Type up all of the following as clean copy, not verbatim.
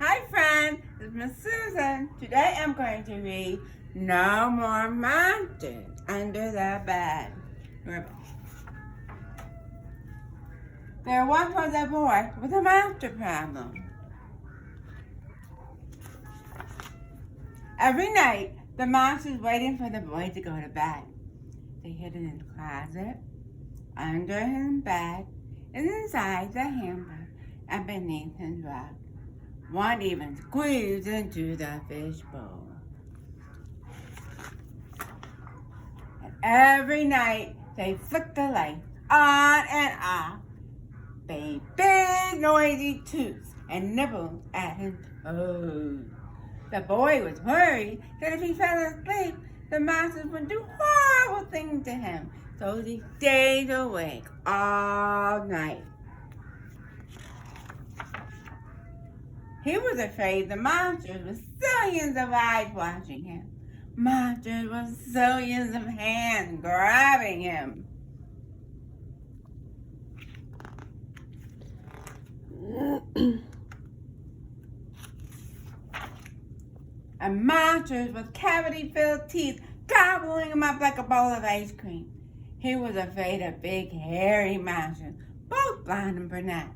Hi friend, it's Miss Susan. Today I'm going to read No More Monsters Under the Bed. There once was a boy with a monster problem. Every night, the monster was waiting for the boy to go to bed. They hid in his closet, under his bed, and inside the hamper, and beneath his rug. One even squeezed into the fishbowl. And every night they flicked the light on and off, made big noisy toots, and nibbled at his toes. The boy was worried that if he fell asleep, the monsters would do horrible things to him, so he stayed awake all night. He was afraid the monsters with zillions of eyes watching him. Monsters with zillions of hands grabbing him. And monsters with cavity-filled teeth gobbling him up like a bowl of ice cream. He was afraid of big, hairy monsters, both blonde and brunette.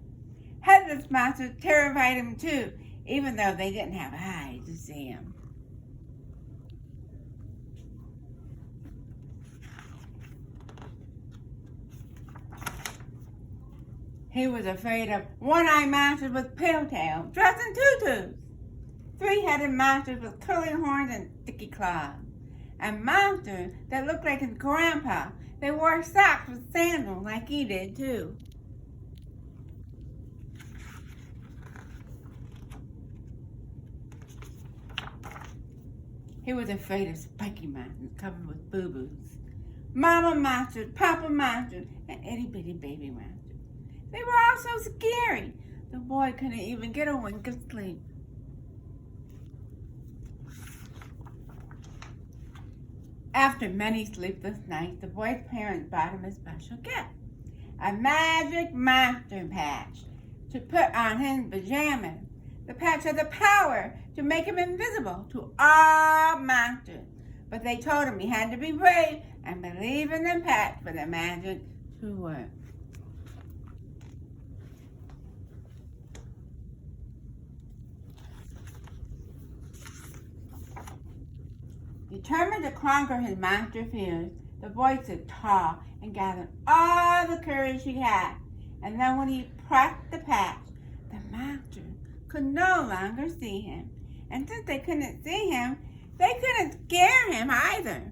Headless monsters terrified him too, even though they didn't have eyes to see him. He was afraid of one-eyed monsters with pale tails, dressed in tutus, three-headed monsters with curly horns and sticky claws, and monsters that looked like his grandpa. They wore socks with sandals like he did too. He was afraid of spiky monsters covered with boo-boos, mama monsters, papa monsters, and itty-bitty baby monsters. They were all so scary, the boy couldn't even get a wink of sleep. After many sleepless nights, the boy's parents bought him a special gift, a magic monster patch to put on his pajamas. The patch had the power to make him invisible to all monsters, but they told him he had to be brave and believe in the patch for the magic to work. Determined to conquer his monster fears, the boy stood tall and gathered all the courage he had. And then when he pressed the patch, the monster could no longer see him. And since they couldn't see him, they couldn't scare him either.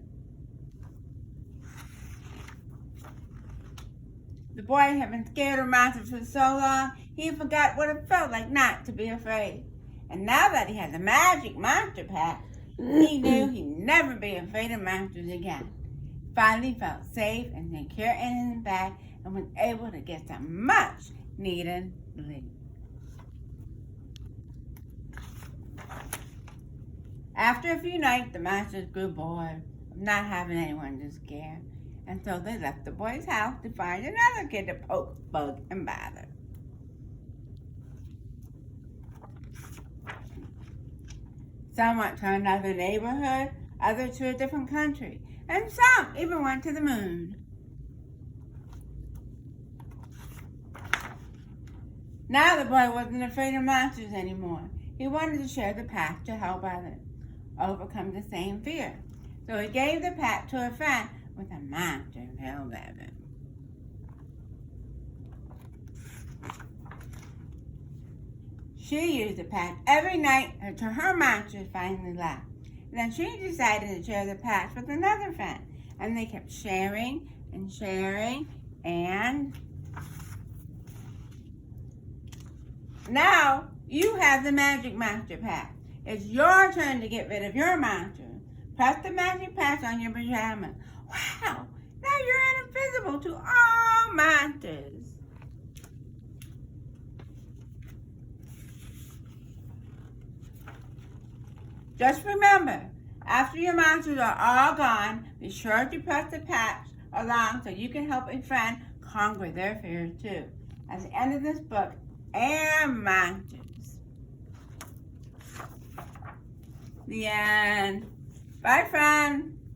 The boy had been scared of monsters for so long, he forgot what it felt like not to be afraid. And now that he had the magic monster patch, he knew he'd never be afraid of monsters again. Finally felt safe and secure in his bed and was able to get some much needed sleep. After a few nights, the monsters grew bored of not having anyone to scare, and so they left the boy's house to find another kid to poke, bug, and bother. Some went to another neighborhood, others to a different country, and some even went to the moon. Now the boy wasn't afraid of monsters anymore. He wanted to share the patch to help others overcome the same fear. So he gave the patch to a friend with a monster filled with it. She used the patch every night until her monsters finally left. Then she decided to share the patch with another friend. And they kept sharing and sharing, and now you have the magic monster patch. It's your turn to get rid of your monster. Press the magic patch on your pajamas. Wow, now you're invisible to all monsters. Just remember, after your monsters are all gone, be sure to press the patch along so you can help a friend conquer their fears too. At the end of this book, and monsters. The end. Bye, friend.